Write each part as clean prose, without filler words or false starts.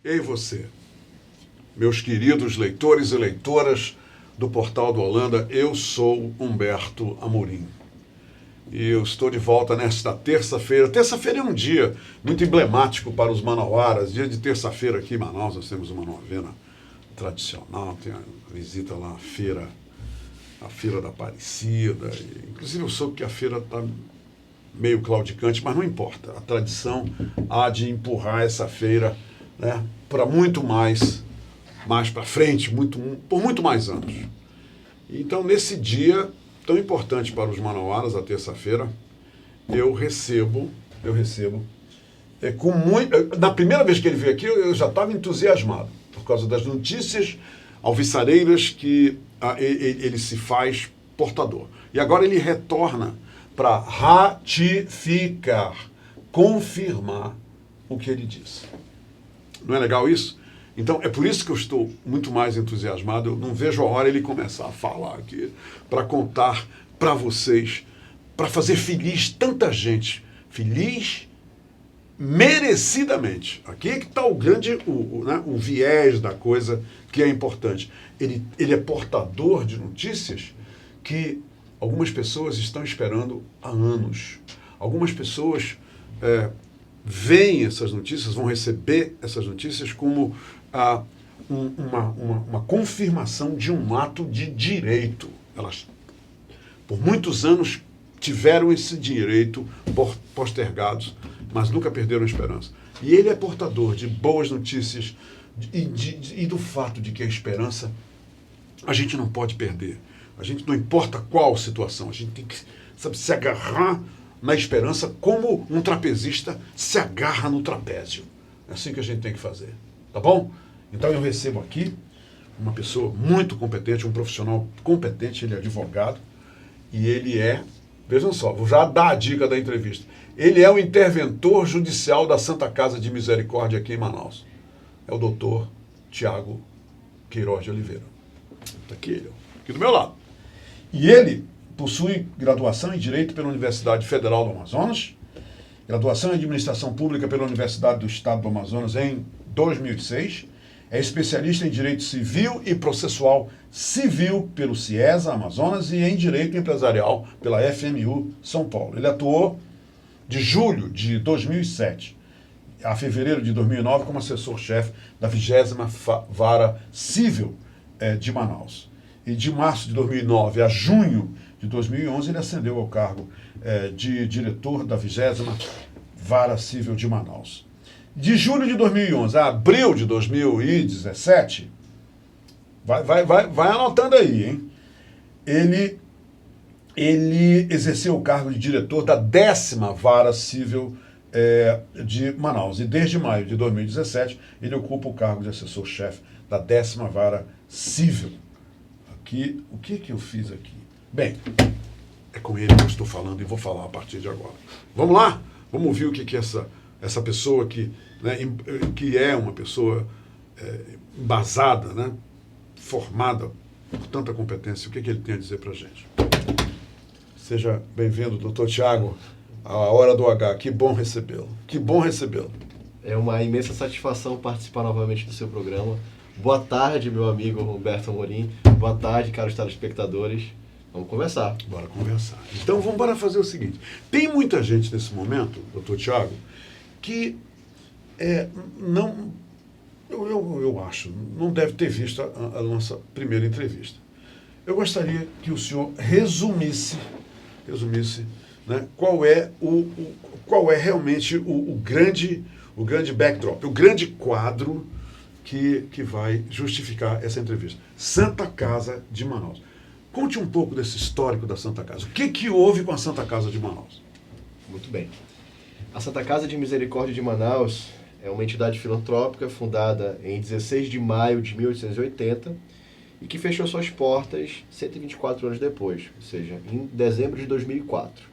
Ei você, meus queridos leitores e leitoras do Portal do Holanda, eu sou Humberto Amorim. E eu estou de volta nesta terça-feira. Terça-feira é um dia muito emblemático para os manauaras. Dia de terça-feira aqui em Manaus nós temos uma novena tradicional, tem a visita lá à feira, a Feira da Aparecida. Inclusive eu soube que a feira está meio claudicante, mas não importa. A tradição há de empurrar essa feira, né, para muito mais para frente, por muito mais anos. Então, nesse dia tão importante para os manauaras, a terça-feira, eu recebo, na primeira vez que ele veio aqui, eu já estava entusiasmado, por causa das notícias alvissareiras que ele se faz portador. E agora ele retorna para ratificar, confirmar o que ele disse. Não é legal isso? Então, é por isso que eu estou muito mais entusiasmado. Eu não vejo a hora ele começar a falar aqui, para contar para vocês, para fazer feliz tanta gente. Feliz merecidamente. Aqui é que está o viés da coisa que é importante. Ele é portador de notícias que algumas pessoas estão esperando há anos. Algumas pessoas veem essas notícias, vão receber essas notícias como uma confirmação de um ato de direito. Elas, por muitos anos, tiveram esse direito postergados, mas nunca perderam a esperança. E ele é portador de boas notícias e do fato de que a esperança a gente não pode perder. A gente, não importa qual situação, a gente tem que, se agarrar na esperança como um trapezista se agarra no trapézio. É assim que a gente tem que fazer. Tá bom? Então eu recebo aqui uma pessoa muito competente, um profissional competente, ele é advogado, e ele é, vejam só, vou já dar a dica da entrevista, ele é o interventor judicial da Santa Casa de Misericórdia aqui em Manaus. É o doutor Tiago Queiroz de Oliveira. Está aqui ele, aqui do meu lado. E ele possui graduação em Direito pela Universidade Federal do Amazonas, graduação em Administração Pública pela Universidade do Estado do Amazonas em 2006, é especialista em Direito Civil e Processual Civil pelo CIESA Amazonas e em Direito Empresarial pela FMU São Paulo. Ele atuou de julho de 2007 a fevereiro de 2009 como assessor-chefe da 20ª Vara Civil de Manaus. E de março de 2009 a junho de 2011 ele ascendeu ao cargo de diretor da 20ª Vara Civil de Manaus. De julho de 2011 a abril de 2017, vai anotando aí, hein? Ele exerceu o cargo de diretor da 10ª Vara Civil de Manaus. E desde maio de 2017, ele ocupa o cargo de assessor-chefe da 10ª Vara Civil. Aqui, o que eu fiz aqui? Bem, é com ele que eu estou falando e vou falar a partir de agora. Vamos lá? Vamos ouvir o que essa pessoa que é uma pessoa embasada, né, formada por tanta competência, o que ele tem a dizer para a gente. Seja bem-vindo, doutor Tiago, à Hora do H. Que bom recebê-lo. Que bom recebê-lo. É uma imensa satisfação participar novamente do seu programa. Boa tarde, meu amigo Humberto Amorim. Boa tarde, caros telespectadores. Vamos conversar. Bora conversar. Então, vamos fazer o seguinte. Tem muita gente nesse momento, doutor Tiago, que eu acho, não deve ter visto a nossa primeira entrevista. Eu gostaria que o senhor resumisse, né, qual é realmente o grande backdrop, o grande quadro que vai justificar essa entrevista. Santa Casa de Manaus. Conte um pouco desse histórico da Santa Casa. O que houve com a Santa Casa de Manaus? Muito bem. A Santa Casa de Misericórdia de Manaus é uma entidade filantrópica fundada em 16 de maio de 1880 e que fechou suas portas 124 anos depois, ou seja, em dezembro de 2004.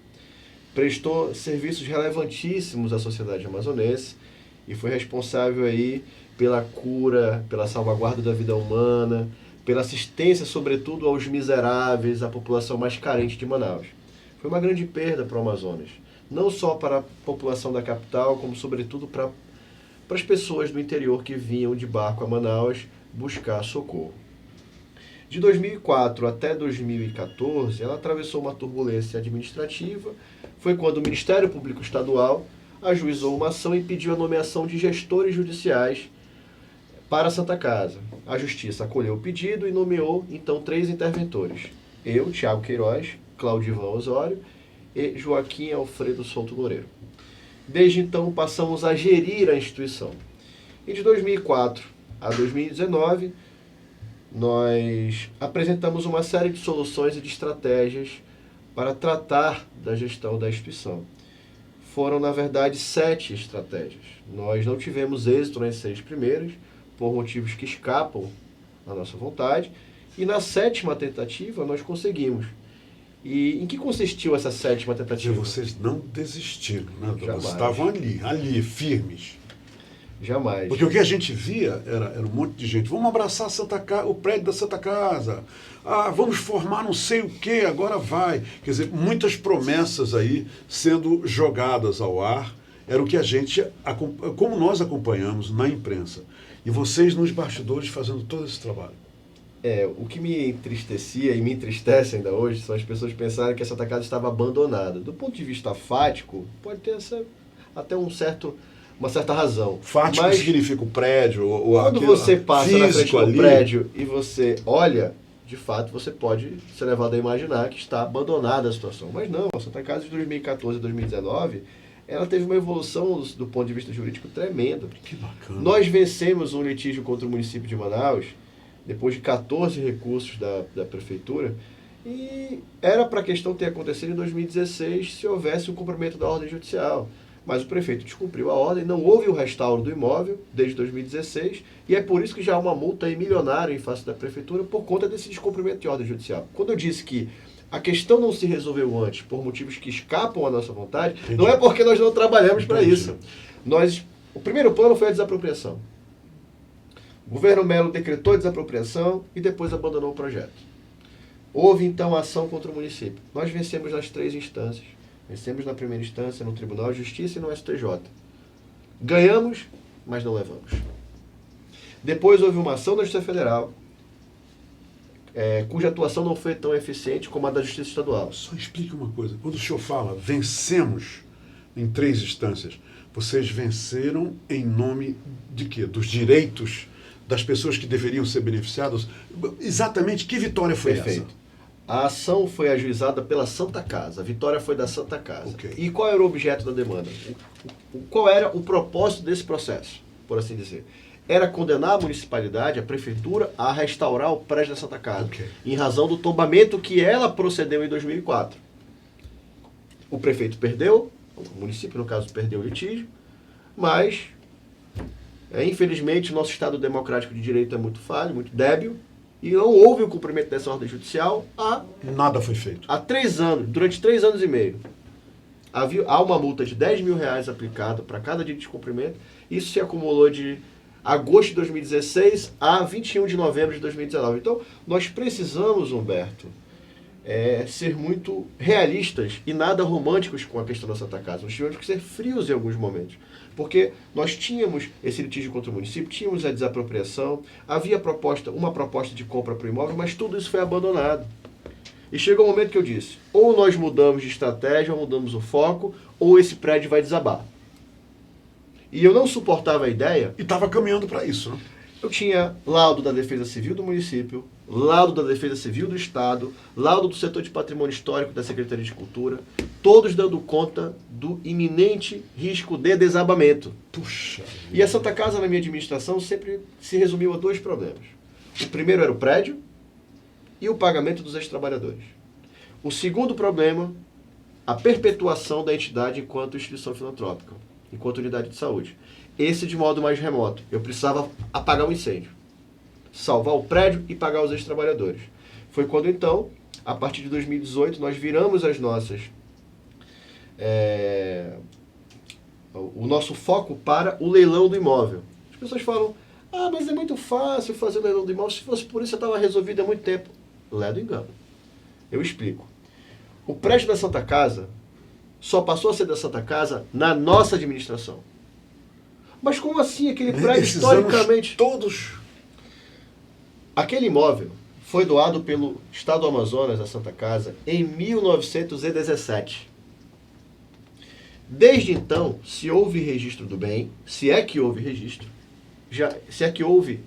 Prestou serviços relevantíssimos à sociedade amazonense e foi responsável aí pela cura, pela salvaguarda da vida humana, pela assistência, sobretudo, aos miseráveis, à população mais carente de Manaus. Foi uma grande perda para o Amazonas, não só para a população da capital, como, sobretudo, para para as pessoas do interior que vinham de barco a Manaus buscar socorro. De 2004 até 2014, ela atravessou uma turbulência administrativa. Foi quando o Ministério Público Estadual ajuizou uma ação e pediu a nomeação de gestores judiciais para a Santa Casa. A Justiça acolheu o pedido e nomeou, então, 3 interventores. Eu, Tiago Queiroz, Claudivan Osório e Joaquim Alfredo Souto Loureiro. Desde então, passamos a gerir a instituição. E de 2004 a 2019, nós apresentamos uma série de soluções e de estratégias para tratar da gestão da instituição. Foram, na verdade, 7 estratégias. Nós não tivemos êxito nas 6 primeiras, por motivos que escapam à nossa vontade, e na 7ª tentativa nós conseguimos. E em que consistiu essa 7ª tentativa? Vocês não desistiram, né? Jamais. Vocês estavam ali, firmes. Jamais. Porque o que a gente via era um monte de gente. Vamos abraçar o prédio da Santa Casa. Vamos formar não sei o que, agora vai. Quer dizer, muitas promessas aí sendo jogadas ao ar. Era o que a gente, como nós acompanhamos na imprensa. E vocês nos bastidores fazendo todo esse trabalho. O que me entristecia e me entristece ainda hoje são as pessoas pensarem que a Santa Casa estava abandonada. Do ponto de vista fático, pode ter até uma certa razão. Fático significa o prédio, quando você passa na frente do prédio e você olha, de fato, você pode ser levado a imaginar que está abandonada a situação. Mas não, a Santa Casa de 2014 a 2019, ela teve uma evolução do ponto de vista jurídico tremenda. Que bacana. Nós vencemos um litígio contra o município de Manaus, depois de 14 recursos da prefeitura, e era para a questão ter acontecido em 2016 se houvesse um cumprimento da ordem judicial. Mas o prefeito descumpriu a ordem, não houve o restauro do imóvel desde 2016, e é por isso que já há uma multa milionária em face da prefeitura por conta desse descumprimento de ordem judicial. Quando eu disse que a questão não se resolveu antes por motivos que escapam à nossa vontade, Entendi. Não é porque nós não trabalhamos para isso. O primeiro plano foi a desapropriação. O governo Melo decretou a desapropriação e depois abandonou o projeto. Houve, então, a ação contra o município. Nós vencemos nas 3 instâncias. Vencemos na primeira instância, no Tribunal de Justiça e no STJ. Ganhamos, mas não levamos. Depois houve uma ação da Justiça Federal, cuja atuação não foi tão eficiente como a da Justiça Estadual. Só explique uma coisa. Quando o senhor fala, vencemos em 3 instâncias, vocês venceram em nome de quê? Dos direitos das pessoas que deveriam ser beneficiadas? Exatamente que vitória foi Perfeito. essa? A ação foi ajuizada pela Santa Casa. A vitória foi da Santa Casa. Okay. E qual era o objeto da demanda? Qual era o propósito desse processo, por assim dizer? Era condenar a municipalidade, a prefeitura, a restaurar o prédio da Santa Casa, em razão do tombamento que ela procedeu em 2004. O prefeito perdeu, o município, no caso, perdeu o litígio, mas, infelizmente, o nosso Estado democrático de direito é muito falho, muito débil, e não houve o cumprimento dessa ordem judicial Nada foi feito. Há 3 anos, durante 3 anos e meio. Há uma multa de R$10 mil aplicada para cada dia de descumprimento. Isso se acumulou de agosto de 2016 a 21 de novembro de 2019. Então, nós precisamos, Humberto, ser muito realistas e nada românticos com a questão da Santa Casa. Nós tivemos que ser frios em alguns momentos. Porque nós tínhamos esse litígio contra o município, tínhamos a desapropriação, havia uma proposta de compra para o imóvel, mas tudo isso foi abandonado. E chegou o momento que eu disse, ou nós mudamos de estratégia, ou mudamos o foco, ou esse prédio vai desabar. E eu não suportava a ideia... E estava caminhando para isso, né? Eu tinha laudo da Defesa Civil do município, laudo da Defesa Civil do Estado, laudo do setor de patrimônio histórico da Secretaria de Cultura, todos dando conta do iminente risco de desabamento. Puxa. E a Santa Casa, na minha administração, sempre se resumiu a 2 problemas. O primeiro era o prédio e o pagamento dos ex-trabalhadores. O segundo problema, a perpetuação da entidade enquanto instituição filantrópica, enquanto unidade de saúde. Esse de modo mais remoto. Eu precisava apagar o incêndio, salvar o prédio e pagar os ex-trabalhadores. Foi quando, então, a partir de 2018, nós viramos o nosso foco para o leilão do imóvel. As pessoas falam, mas é muito fácil fazer o leilão do imóvel, se fosse por isso já estava resolvido há muito tempo. Ledo engano. Eu explico. O prédio da Santa Casa só passou a ser da Santa Casa na nossa administração. Mas como assim? Aquele prédio, Esses historicamente... anos todos... Aquele imóvel foi doado pelo Estado do Amazonas, a Santa Casa, em 1917. Desde então, se houve registro do bem, se é que houve registro, se é que houve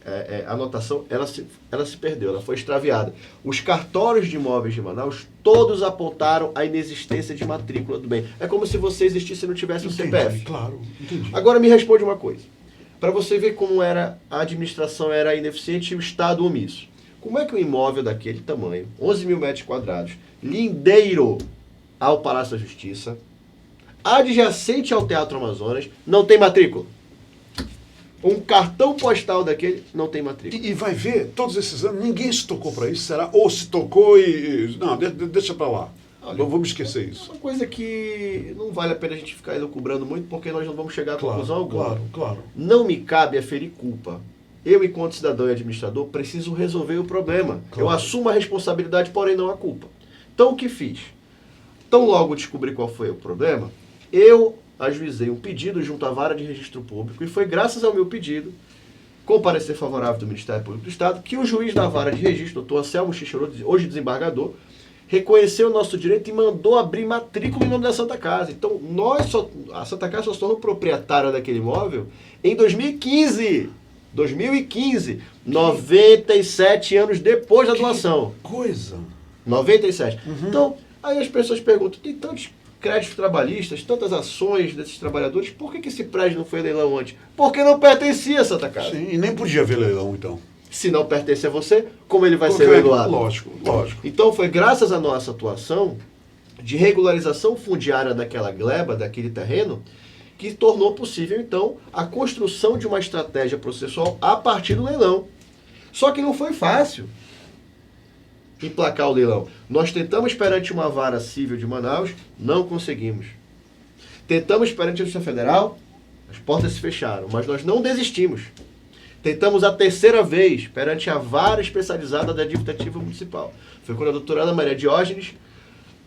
anotação, ela se perdeu, ela foi extraviada. Os cartórios de imóveis de Manaus, todos apontaram a inexistência de matrícula do bem. É como se você existisse e não tivesse o CPF. Claro, entendi. Agora me responde uma coisa. Para você ver como a administração era ineficiente e o Estado omisso. Como é que um imóvel daquele tamanho, 11 mil metros quadrados, lindeiro ao Palácio da Justiça, adjacente ao Teatro Amazonas, não tem matrícula? Um cartão postal daquele não tem matrícula. E vai ver, todos esses anos, ninguém se tocou para isso, será? Ou se tocou e... Não, deixa para lá. Olha, Não vamos esquecer isso. É uma coisa que não vale a pena a gente ficar elucubrando muito, porque nós não vamos chegar a conclusão alguma. Claro. Não me cabe aferir culpa. Eu, enquanto cidadão e administrador, preciso resolver o problema. Claro. Eu assumo a responsabilidade, porém não a culpa. Então, o que fiz? Tão logo descobri qual foi o problema, eu ajuizei um pedido junto à Vara de Registro Público, e foi graças ao meu pedido, com parecer favorável do Ministério Público do Estado, que o juiz da Vara de Registro, doutor Anselmo Chichorô, hoje desembargador, reconheceu o nosso direito e mandou abrir matrícula em nome da Santa Casa. Então, a Santa Casa só se tornou proprietária daquele imóvel em 2015. 97 anos depois da doação. Coisa. 97. Então, aí as pessoas perguntam, tem tantos créditos trabalhistas, tantas ações desses trabalhadores, por que esse prédio não foi leilão antes? Porque não pertencia a Santa Casa. Sim, e nem podia haver leilão, então. Se não pertence a você, como ele vai ser leiloado? Lógico. Então foi graças à nossa atuação de regularização fundiária daquela gleba, daquele terreno, que tornou possível, então, a construção de uma estratégia processual a partir do leilão. Só que não foi fácil emplacar o leilão. Nós tentamos perante uma vara civil de Manaus, não conseguimos. Tentamos perante a Justiça Federal, as portas se fecharam, mas nós não desistimos. Tentamos a terceira vez perante a vara especializada da dívida ativa municipal. Foi quando a doutora Ana Maria Diógenes,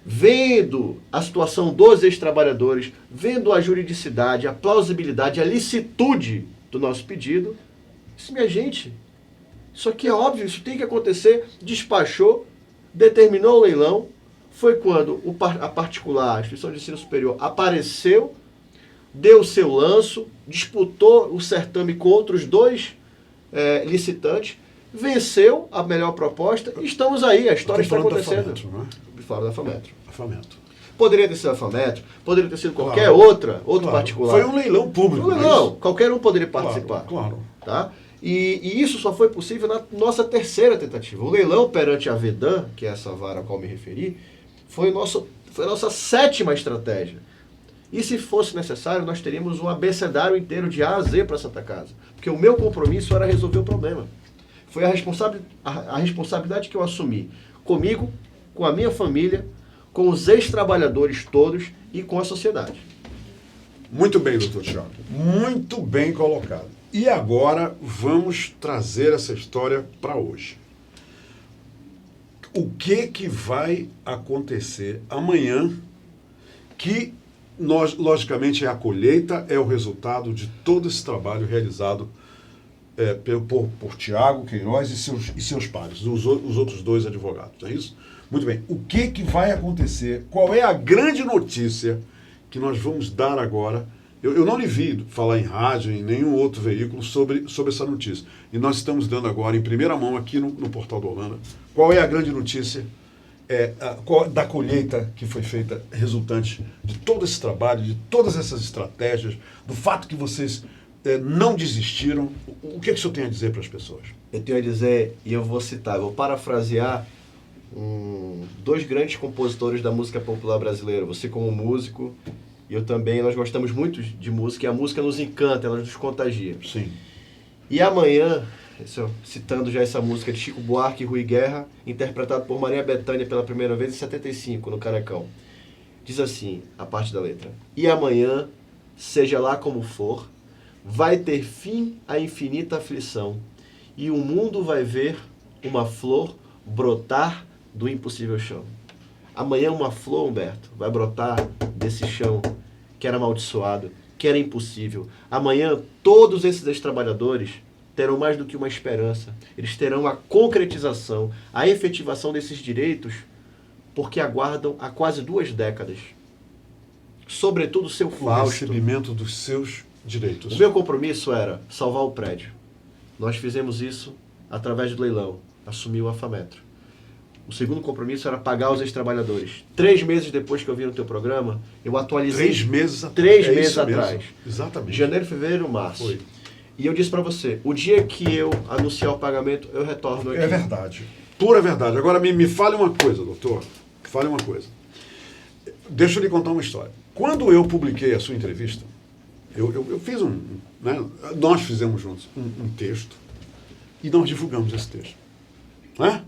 vendo a situação dos ex-trabalhadores, vendo a juridicidade, a plausibilidade, a licitude do nosso pedido, disse, minha gente, isso aqui é óbvio, isso tem que acontecer, despachou, determinou o leilão, foi quando a particular, a instituição de ensino superior, apareceu, deu o seu lanço, disputou o certame com outros dois licitantes, venceu a melhor proposta e estamos aí, a história está acontecendo. Fala da Fametro. Poderia ter sido a Fametro, poderia ter sido qualquer outro particular. Foi um leilão público. Foi um leilão, qualquer um poderia participar. Claro. Tá? E isso só foi possível na nossa terceira tentativa. O leilão perante a Vedan, que é essa vara a qual me referi, foi a nossa sétima estratégia. E se fosse necessário, nós teríamos um abecedário inteiro de A a Z para a Santa Casa. Porque o meu compromisso era resolver o problema. Foi a responsabilidade que eu assumi comigo, com a minha família, com os ex-trabalhadores todos e com a sociedade. Muito bem, doutor Thiago. Muito bem colocado. E agora vamos trazer essa história para hoje. O que vai acontecer amanhã que logicamente, a colheita é o resultado de todo esse trabalho realizado por Tiago Queiroz e seus pares, os outros dois advogados, é isso? Muito bem. O que vai acontecer? Qual é a grande notícia que nós vamos dar agora? Eu não lhe vi falar em rádio, em nenhum outro veículo sobre essa notícia. E nós estamos dando agora, em primeira mão, aqui no Portal do Holanda, qual é a grande notícia da colheita que foi feita resultante de todo esse trabalho, de todas essas estratégias, do fato que vocês não desistiram. O que o senhor tem a dizer para as pessoas? Eu tenho a dizer, e eu vou parafrasear dois grandes compositores da música popular brasileira. Você como músico, e eu também, nós gostamos muito de música, e a música nos encanta, ela nos contagia. Sim. E amanhã, citando já essa música de Chico Buarque e Rui Guerra, interpretado por Maria Bethânia pela primeira vez em 75, no Canecão. Diz assim, a parte da letra. E amanhã, seja lá como for, vai ter fim a infinita aflição, e o mundo vai ver uma flor brotar do impossível chão. Amanhã uma flor, Humberto, vai brotar desse chão que era amaldiçoado, que era impossível. Amanhã, todos esses ex-trabalhadores terão mais do que uma esperança. Eles terão a concretização, a efetivação desses direitos, porque aguardam há quase 2 décadas. Sobretudo o seu O Fausto. recebimento dos seus direitos. O meu compromisso era salvar o prédio. Nós fizemos isso através do leilão. Assumiu a Fametro. O segundo compromisso era pagar os ex-trabalhadores. 3 meses depois que eu vi no teu programa, eu atualizei. 3 meses atrás. 3 É meses isso mesmo. atrás. Exatamente. Janeiro, fevereiro, março. Foi. E eu disse para você, o dia que eu anunciar o pagamento, eu retorno aqui. É verdade. Pura verdade. Agora me fale uma coisa, doutor. Fale uma coisa. Deixa eu lhe contar uma história. Quando eu publiquei a sua entrevista, eu fiz né, nós fizemos juntos um texto e nós divulgamos esse texto. Né?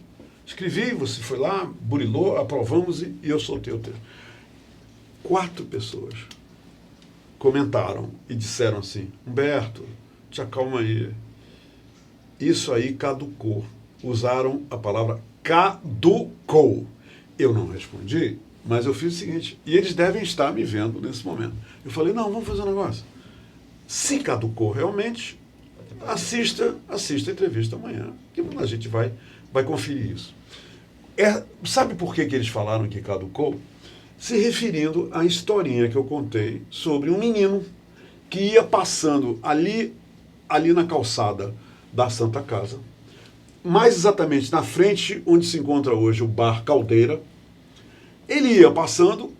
Escrevi, você foi lá, burilou, aprovamos e eu soltei o texto. 4 pessoas comentaram e disseram assim: Humberto, te acalma aí. Isso aí caducou. Usaram a palavra caducou. Eu não respondi, mas eu fiz o seguinte, e eles devem estar me vendo nesse momento. Eu falei, não, vamos fazer um negócio. Se caducou realmente, assista a entrevista amanhã, que a gente vai conferir isso. Sabe por que eles falaram que caducou? Se referindo à historinha que eu contei sobre um menino que ia passando ali na calçada da Santa Casa, mais exatamente na frente onde se encontra hoje o Bar Caldeira. Ele ia passando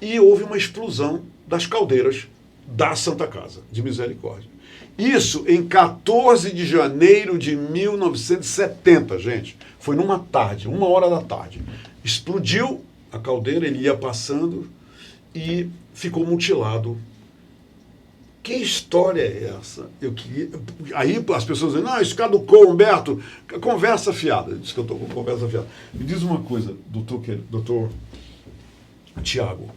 e houve uma explosão das caldeiras da Santa Casa de Misericórdia. Isso em 14 de janeiro de 1970, gente. Foi numa tarde, 1h da tarde. Explodiu a caldeira, ele ia passando e ficou mutilado. Que história é essa? Aí as pessoas dizem, não, isso caducou, Humberto. Conversa fiada. Diz que eu estou com conversa fiada. Me diz uma coisa, doutor Tiago.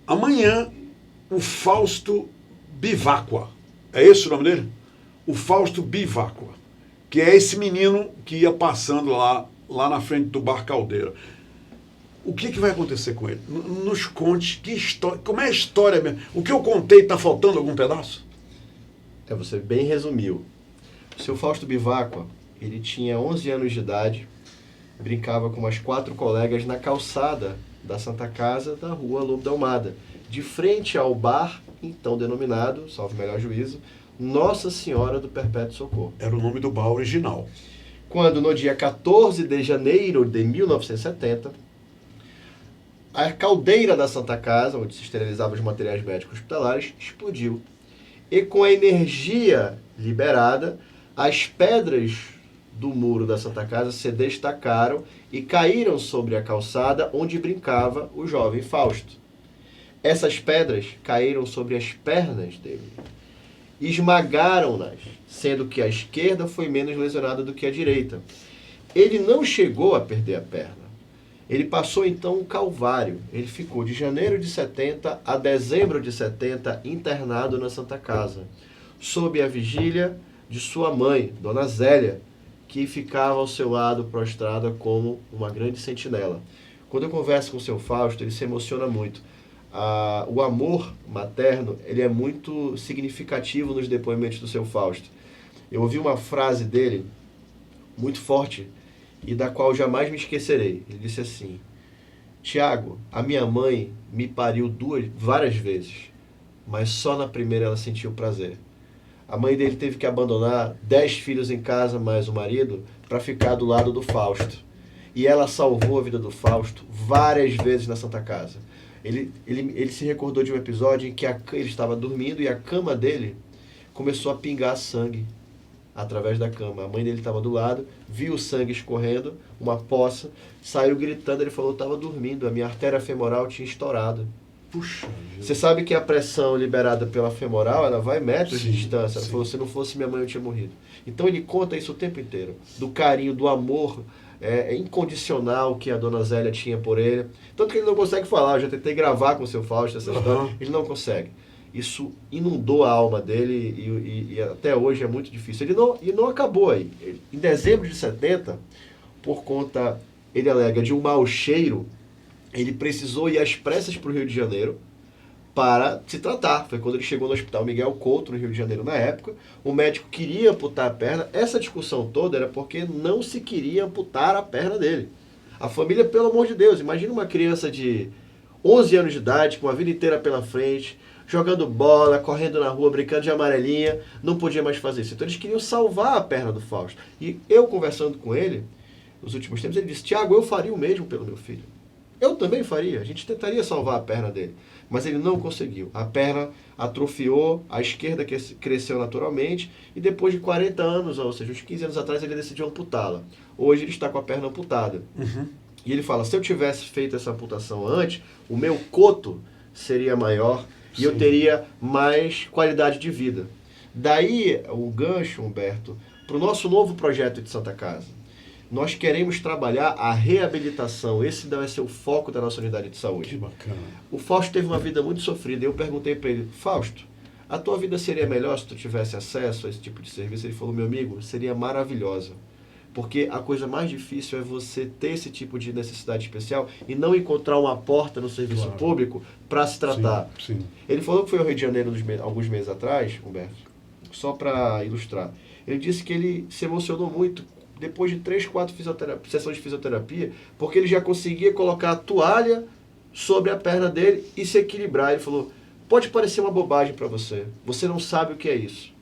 Amanhã, o Fausto Bivacqua. É esse o nome dele? O Fausto Bivacqua. Que é esse menino que ia passando lá na frente do Bar Caldeira. O que vai acontecer com ele? Nos conte que história, como é a história mesmo. O que eu contei, está faltando algum pedaço? Você bem resumiu. O seu Fausto Bivacqua, ele tinha 11 anos de idade, brincava com umas 4 colegas na calçada da Santa Casa da rua Lobo da Almada, de frente ao bar, então denominado, salvo o melhor juízo, Nossa Senhora do Perpétuo Socorro. Era o nome do bar original. Quando, no dia 14 de janeiro de 1970, a caldeira da Santa Casa, onde se esterilizavam os materiais médicos hospitalares, explodiu. E com a energia liberada, as pedras do muro da Santa Casa se destacaram e caíram sobre a calçada onde brincava o jovem Fausto. Essas pedras caíram sobre as pernas dele. Esmagaram-nas, sendo que a esquerda foi menos lesionada do que a direita. Ele não chegou a perder a perna. Ele passou então um calvário. Ele ficou de janeiro de 70 a dezembro de 70 internado na Santa Casa, sob a vigília de sua mãe, Dona Zélia, que ficava ao seu lado prostrada como uma grande sentinela. Quando eu converso com o seu Fausto, ele se emociona muito. O amor materno, ele é muito significativo nos depoimentos do seu Fausto. Eu ouvi uma frase dele muito forte e da qual jamais me esquecerei. Ele disse assim: Tiago, a minha mãe me pariu várias vezes, mas só na primeira ela sentiu prazer. A mãe dele teve que abandonar 10 filhos em casa, mais o marido, para ficar do lado do Fausto. E ela salvou a vida do Fausto várias vezes na Santa Casa. Ele se recordou de um episódio em que ele estava dormindo e a cama dele começou a pingar sangue através da cama. A mãe dele estava do lado, viu o sangue escorrendo, uma poça, saiu gritando, ele falou, estava dormindo, a minha artéria femoral tinha estourado. Puxa. Você sabe que a pressão liberada pela femoral, ela vai metros de distância. Ela sim. falou, se não fosse minha mãe, eu tinha morrido. Então ele conta isso o tempo inteiro, do carinho, do amor incondicional que a Dona Zélia tinha por ele. Tanto que ele não consegue falar, eu já tentei gravar com o seu Fausto essa história, ele não consegue. Isso inundou a alma dele e até hoje é muito difícil. E não acabou aí. Em dezembro de 70, por conta, ele alega, de um mau cheiro, ele precisou ir às pressas para o Rio de Janeiro para se tratar. Foi quando ele chegou no Hospital Miguel Couto, no Rio de Janeiro, na época. O médico queria amputar a perna. Essa discussão toda era porque não se queria amputar a perna dele. A família, pelo amor de Deus, imagina uma criança de 11 anos de idade, com a vida inteira pela frente, jogando bola, correndo na rua, brincando de amarelinha, não podia mais fazer isso. Então eles queriam salvar a perna do Fausto. E eu, conversando com ele, nos últimos tempos, ele disse: Tiago, eu faria o mesmo pelo meu filho. Eu também faria. A gente tentaria salvar a perna dele. Mas ele não conseguiu. A perna atrofiou, a esquerda cresceu naturalmente, e depois de 40 anos, ou seja, uns 15 anos atrás, ele decidiu amputá-la. Hoje ele está com a perna amputada. E ele fala: se eu tivesse feito essa amputação antes, o meu coto seria maior e eu teria mais qualidade de vida. Daí o gancho, Humberto, para o nosso novo projeto de Santa Casa. Nós queremos trabalhar a reabilitação. Esse vai ser o foco da nossa unidade de saúde. Que bacana. O Fausto teve uma vida muito sofrida. Eu perguntei para ele: Fausto, a tua vida seria melhor se tu tivesse acesso a esse tipo de serviço? Ele falou: meu amigo, seria maravilhosa. Porque a coisa mais difícil é você ter esse tipo de necessidade especial e não encontrar uma porta no serviço público para se tratar. Sim. Ele falou que foi ao Rio de Janeiro alguns meses atrás, Humberto, só para ilustrar. Ele disse que ele se emocionou muito depois de 3, 4 sessões de fisioterapia, porque ele já conseguia colocar a toalha sobre a perna dele e se equilibrar. Ele falou: pode parecer uma bobagem para você, você não sabe o que é isso.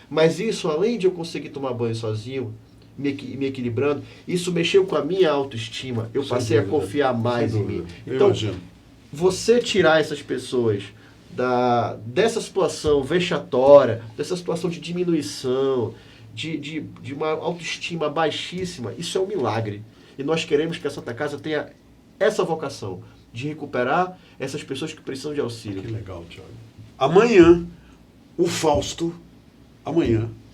Mas isso, além de eu conseguir tomar banho sozinho, me equilibrando, isso mexeu com a minha autoestima. Eu passei a confiar mais em mim. Então, você tirar essas pessoas dessa situação vexatória, dessa situação de diminuição, de uma autoestima baixíssima, isso é um milagre. E nós queremos que a Santa Casa tenha essa vocação de recuperar essas pessoas que precisam de auxílio. Que legal, Tiago. Amanhã, o Fausto,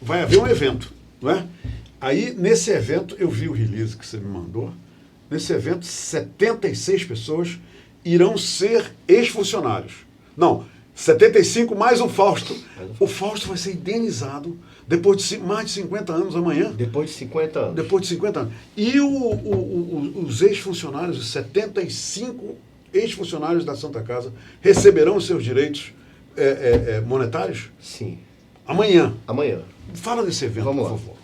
vai haver um evento, não é? Aí, nesse evento, eu vi o release que você me mandou. Nesse evento, 76 pessoas irão ser ex-funcionários. Não, 75 mais o Fausto. O Fausto vai ser indenizado depois de mais de 50 anos amanhã. Depois de 50 anos. Depois de 50 anos. E os ex-funcionários, os 75 ex-funcionários da Santa Casa, receberão os seus direitos monetários? Sim. Amanhã. Fala desse evento, por favor.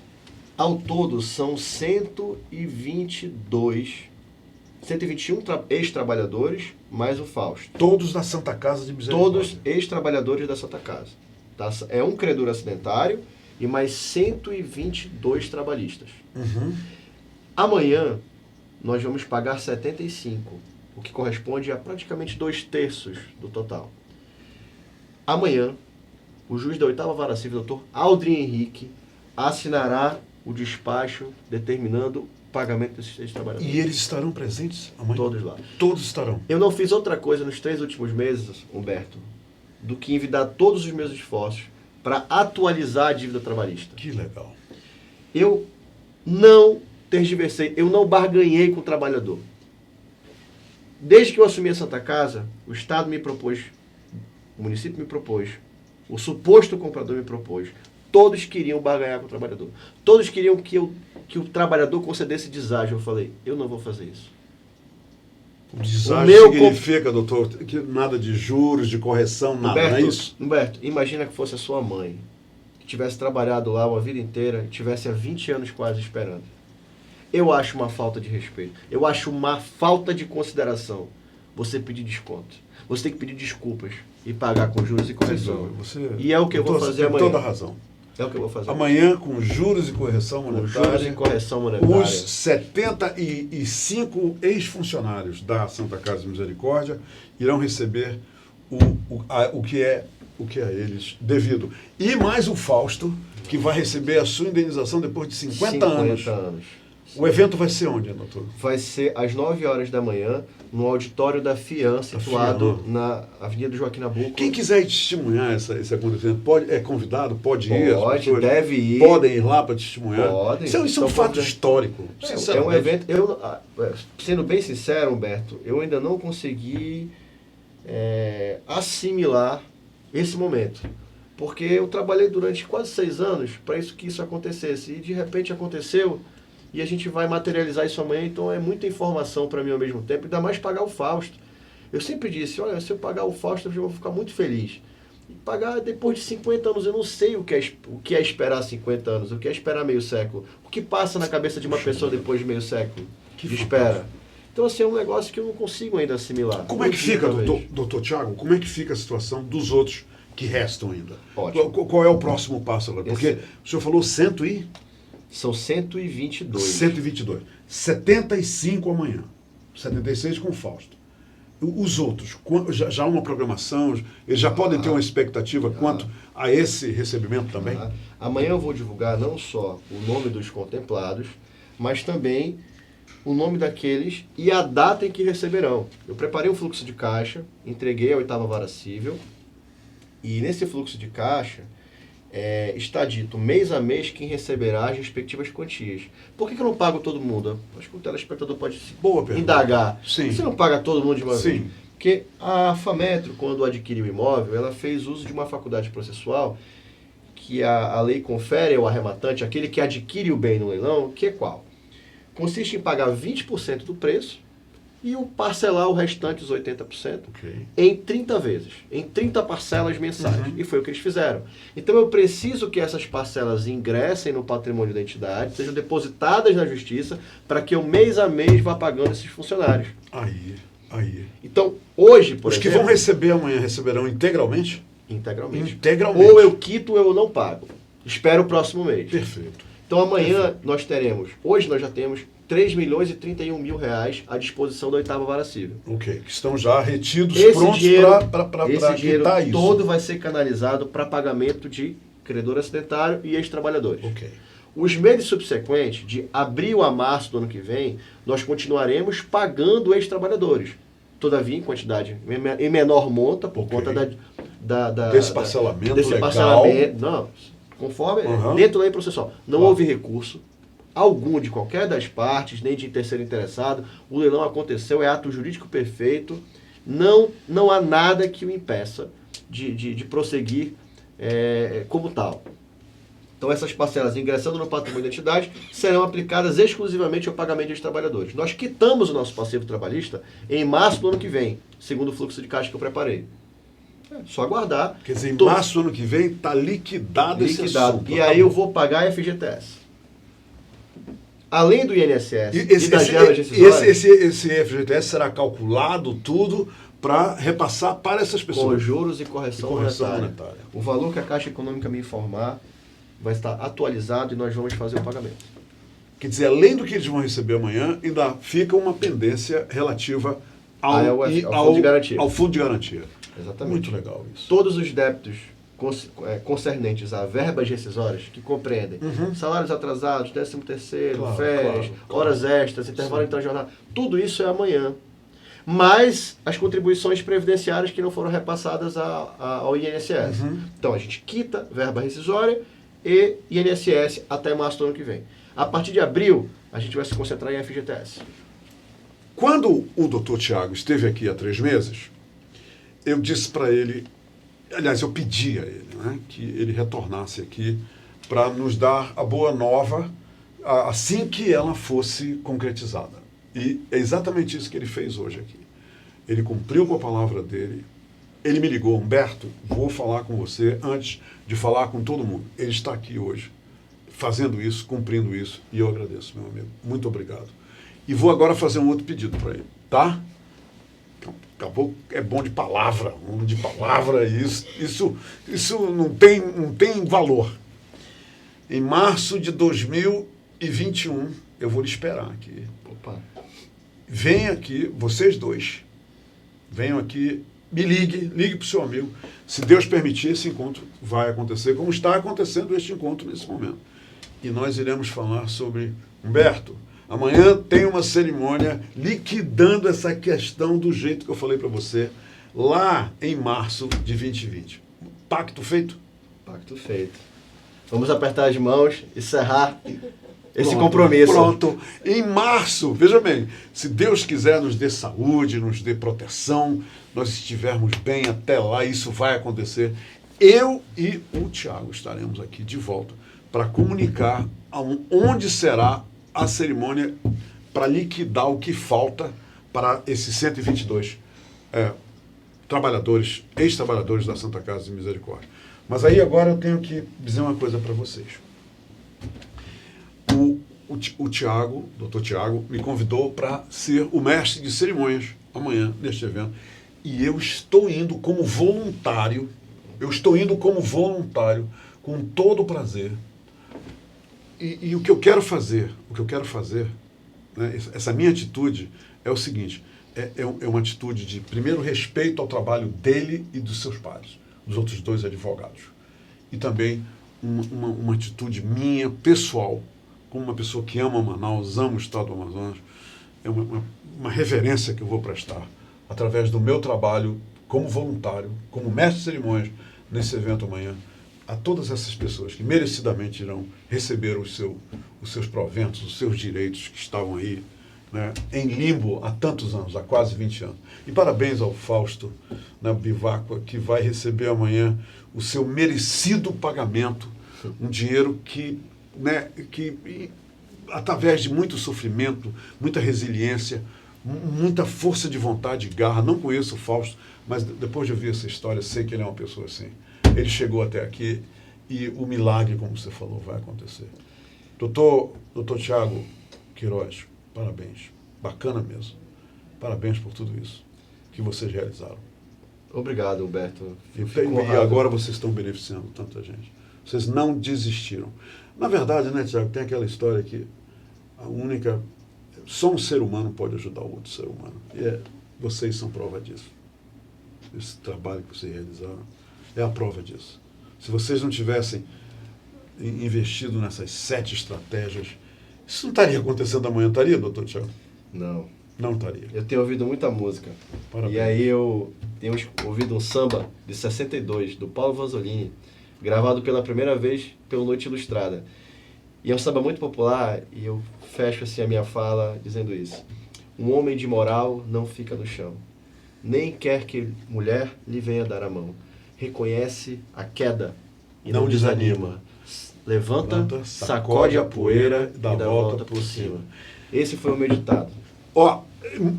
Ao todo, são 121 ex-trabalhadores, mais o Fausto. Todos da Santa Casa de Misericórdia. Todos ex-trabalhadores da Santa Casa. Tá? É um credor acidentário e mais 122 trabalhistas. Amanhã, nós vamos pagar 75, o que corresponde a praticamente 2/3 do total. Amanhã, o juiz da 8ª Vara Civil, Dr. Aldrin Henrique, assinará o despacho determinando o pagamento desses 6 trabalhadores. E eles estarão presentes amanhã? Todos lá. Todos estarão. Eu não fiz outra coisa nos 3 últimos meses, Humberto, do que envidar todos os meus esforços para atualizar a dívida trabalhista. Que legal. Eu não tergiversei, eu não barganhei com o trabalhador. Desde que eu assumi a Santa Casa, o Estado me propôs, o município me propôs, o suposto comprador me propôs. Todos queriam barganhar com o trabalhador. Todos queriam que o trabalhador concedesse deságio. Eu falei: eu não vou fazer isso. O deságio significa, doutor, que nada de juros, de correção, nada, Humberto, não é isso? Humberto, imagina que fosse a sua mãe, que tivesse trabalhado lá uma vida inteira, tivesse há 20 anos quase esperando. Eu acho uma falta de respeito. Eu acho uma falta de consideração você pedir desconto. Você tem que pedir desculpas e pagar com juros e correção. E é o que eu vou fazer amanhã. Com toda a razão. É o que eu vou fazer. Amanhã, com juros e correção monetária. Com juros e correção monetária. Os 75 ex-funcionários da Santa Casa de Misericórdia irão receber o que é a eles devido. E mais o Fausto, que vai receber a sua indenização depois de 50 anos. O evento vai ser onde, doutor? Vai ser às 9 horas da manhã, no auditório da FIAN, situado na Avenida Joaquim Nabuco. Quem quiser testemunhar esse acontecimento, é convidado, pode ir? Pode, deve ir. Podem ir lá para testemunhar? Podem. Isso é um fato histórico. É um evento... sendo bem sincero, Humberto, eu ainda não consegui assimilar esse momento. Porque eu trabalhei durante quase 6 anos para que isso acontecesse. E de repente aconteceu... E a gente vai materializar isso amanhã, então é muita informação para mim ao mesmo tempo, ainda mais pagar o Fausto. Eu sempre disse, olha, se eu pagar o Fausto, eu vou ficar muito feliz. E pagar depois de 50 anos, eu não sei o que é esperar 50 anos, o que é esperar meio século. O que passa na cabeça de uma pessoa depois de meio século de espera. Então, assim, é um negócio que eu não consigo ainda assimilar. Como é que fica, doutor Tiago, como é que fica a situação dos outros que restam ainda? Ótimo. Qual é o próximo passo agora? Porque o senhor falou São 122. 122. 75 amanhã. 76 com o Fausto. Os outros, já há uma programação, eles já podem ter uma expectativa quanto a esse recebimento também? Amanhã eu vou divulgar não só o nome dos contemplados, mas também o nome daqueles e a data em que receberão. Eu preparei um fluxo de caixa, entreguei à 8ª Vara Civil, e nesse fluxo de caixa está dito mês a mês quem receberá as respectivas quantias. Por que eu não pago todo mundo? Acho que o telespectador pode indagar. Sim. Você não paga todo mundo de uma vez? Sim. Porque a Fametro, quando adquiriu o imóvel, ela fez uso de uma faculdade processual que a lei confere ao arrematante, aquele que adquire o bem no leilão, que é qual? Consiste em pagar 20% do preço e parcelar o restante, os 80%, em 30 vezes, em 30 parcelas mensais. E foi o que eles fizeram. Então eu preciso que essas parcelas ingressem no patrimônio da entidade, sejam depositadas na justiça, para que eu mês a mês vá pagando esses funcionários. Aí. Então, hoje, por exemplo... Os que vão receber amanhã receberão integralmente? Integralmente. Ou eu quito ou eu não pago. Espero o próximo mês. Perfeito. Então amanhã nós teremos, hoje nós já temos 3.031.000 reais à disposição da 8ª Vara Civil. Ok, que estão já retidos, prontos para esse dinheiro isso. Todo vai ser canalizado para pagamento de credor acidentário e ex-trabalhadores. Ok. Os meses subsequentes, de abril a março do ano que vem, nós continuaremos pagando ex-trabalhadores. Todavia, em quantidade, em menor monta, por conta desse parcelamento desse legal. Parcelamento, não, conforme, dentro da lei processual. Não houve recurso algum de qualquer das partes, nem de terceiro interessado. O leilão aconteceu, é ato jurídico perfeito. Não há nada que o impeça de prosseguir como tal. Então essas parcelas ingressando no patrimônio da entidade serão aplicadas exclusivamente ao pagamento dos trabalhadores. Nós quitamos o nosso passivo trabalhista em março do ano que vem, segundo o fluxo de caixa que eu preparei. Só aguardar. Quer dizer, em março do ano que vem está liquidado esse assunto. E aí eu vou pagar a FGTS. Além do INSS e das verbas rescisórias. Esse FGTS será calculado tudo para repassar para essas pessoas. Com juros e correção monetária. O valor que a Caixa Econômica me informar vai estar atualizado e nós vamos fazer o pagamento. Quer dizer, além do que eles vão receber amanhã, ainda fica uma pendência relativa ao Fundo de Garantia. Ao Fundo de Garantia. Exatamente. Muito legal isso. Todos os débitos concernentes a verbas rescisórias, que compreendem salários atrasados, 13º, férias, horas extras, intervalo intrajornal, tudo isso é amanhã. Mais as contribuições previdenciárias que não foram repassadas ao INSS. Então a gente quita verba rescisória e INSS até março do ano que vem. A partir de abril, a gente vai se concentrar em FGTS. Quando o doutor Tiago esteve aqui há 3 meses, eu disse para ele, aliás, eu pedi a ele, né, que ele retornasse aqui para nos dar a boa nova assim que ela fosse concretizada. E é exatamente isso que ele fez hoje aqui. Ele cumpriu com a palavra dele. Ele me ligou, Humberto, vou falar com você antes de falar com todo mundo. Ele está aqui hoje, fazendo isso, cumprindo isso, e eu agradeço, meu amigo. Muito obrigado. E vou agora fazer um outro pedido para ele, tá? Acabou, é bom de palavra, isso não tem valor. Em março de 2021, eu vou lhe esperar aqui. Opa. Venha aqui, vocês dois, venham aqui, me ligue para o seu amigo. Se Deus permitir, esse encontro vai acontecer, como está acontecendo este encontro nesse momento. E nós iremos falar sobre, Humberto, amanhã tem uma cerimônia liquidando essa questão do jeito que eu falei para você, lá em março de 2020. Pacto feito? Pacto feito. Vamos apertar as mãos e cerrar esse compromisso. Pronto. Em março, veja bem, se Deus quiser nos dê saúde, nos dê proteção, nós estivermos bem até lá, isso vai acontecer. Eu e o Tiago estaremos aqui de volta para comunicar onde será a cerimônia para liquidar o que falta para esses 122 trabalhadores, ex-trabalhadores da Santa Casa de Misericórdia. Mas aí agora eu tenho que dizer uma coisa para vocês. O Tiago, doutor Tiago, me convidou para ser o mestre de cerimônias amanhã neste evento. E eu estou indo como voluntário, com todo o prazer. E o que eu quero fazer, né, essa minha atitude é o seguinte, é uma atitude de, primeiro, respeito ao trabalho dele e dos seus pares, dos outros 2 advogados. E também uma atitude minha, pessoal, como uma pessoa que ama Manaus, ama o estado do Amazonas, é uma reverência que eu vou prestar através do meu trabalho como voluntário, como mestre de cerimônias nesse evento amanhã, a todas essas pessoas que merecidamente irão receber os seus proventos, os seus direitos que estavam aí, né, em limbo há tantos anos, há quase 20 anos. E parabéns ao Fausto, né, Bivacqua, que vai receber amanhã o seu merecido pagamento, um dinheiro que através de muito sofrimento, muita resiliência, muita força de vontade e garra. Não conheço o Fausto, mas depois de ouvir essa história, sei que ele é uma pessoa assim. Ele chegou até aqui e o milagre, como você falou, vai acontecer. Doutor Tiago Queiroz, parabéns. Bacana mesmo. Parabéns por tudo isso que vocês realizaram. Obrigado, Humberto. E agora vocês estão beneficiando tanta gente. Vocês não desistiram. Na verdade, né, Tiago, tem aquela história que só um ser humano pode ajudar o outro ser humano. E vocês são prova disso. Esse trabalho que vocês realizaram é a prova disso. Se vocês não tivessem investido nessas 7 estratégias, isso não estaria acontecendo amanhã, estaria, doutor Tiago? Não. Não estaria. Eu tenho ouvido muita música. Parabéns. E aí eu tenho ouvido um samba de 62, do Paulo Vanzolini, gravado pela primeira vez pelo Noite Ilustrada. E é um samba muito popular, e eu fecho assim a minha fala dizendo isso. Um homem de moral não fica no chão, nem quer que mulher lhe venha dar a mão. Reconhece a queda e não desanima. Levanta, sacode a poeira e dá volta por cima. Esse foi o meu ditado.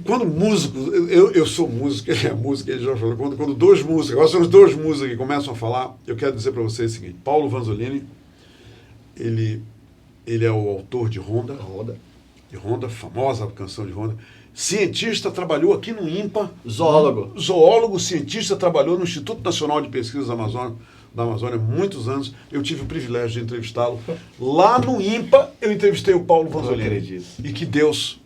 Quando músico, eu sou músico, ele é músico, ele já falou, quando 2 músicos, agora são os 2 músicos que começam a falar, eu quero dizer para vocês o seguinte: Paulo Vanzolini, ele é o autor de Ronda, famosa canção de Ronda. Cientista, trabalhou aqui no INPA. Zoólogo, cientista, trabalhou no Instituto Nacional de Pesquisas da Amazônia há muitos anos. Eu tive o privilégio de entrevistá-lo. Lá no INPA, eu entrevistei o Paulo Vanzolini. E que Deus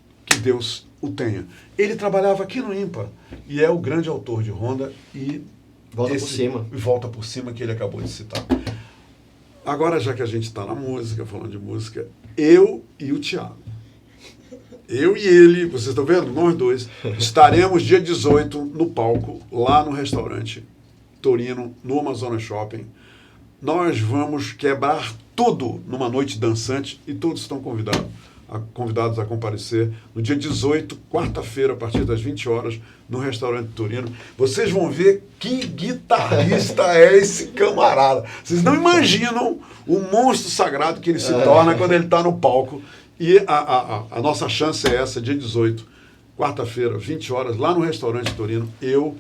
o tenha. Ele trabalhava aqui no INPA e é o grande autor de Ronda e Volta por Cima, que ele acabou de citar. Agora, já que a gente está na música, falando de música, eu e o Tiago, eu e ele, vocês estão vendo? Nós 2, estaremos dia 18 no palco, lá no restaurante Torino, no Amazonas Shopping. Nós vamos quebrar tudo numa noite dançante e todos estão convidados a comparecer no dia 18, quarta-feira, a partir das 20 horas, no restaurante Torino. Vocês vão ver que guitarrista é esse camarada. Vocês não imaginam o monstro sagrado que ele se torna quando ele está no palco. E a nossa chance é essa, dia 18, quarta-feira, 20 horas, lá no restaurante Torino. Eu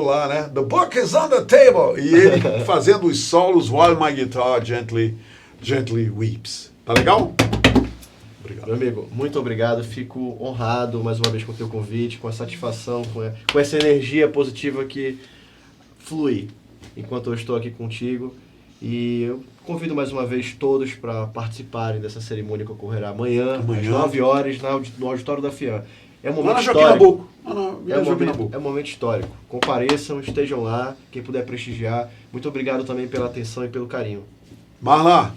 lá, né? The book is on the table! E ele fazendo os solos while my guitar gently weeps. Tá legal? Obrigado. Meu amigo, muito obrigado. Fico honrado mais uma vez com o teu convite, com a satisfação, com essa energia positiva que flui enquanto eu estou aqui contigo. E eu convido mais uma vez todos para participarem dessa cerimônia que ocorrerá amanhã. Às 9 horas, no auditório da FIAM. É um momento histórico. É um momento histórico. Compareçam, estejam lá, quem puder prestigiar. Muito obrigado também pela atenção e pelo carinho. Marla,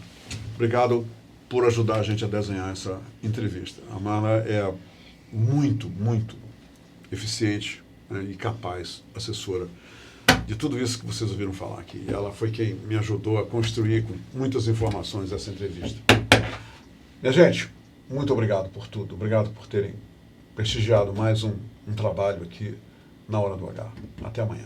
obrigado por ajudar a gente a desenhar essa entrevista. A Marla é muito, muito eficiente, né, e capaz, assessora de tudo isso que vocês ouviram falar aqui. E ela foi quem me ajudou a construir com muitas informações essa entrevista. Minha gente, muito obrigado por tudo. Obrigado por terem prestigiado mais um trabalho aqui na Hora do H. Até amanhã.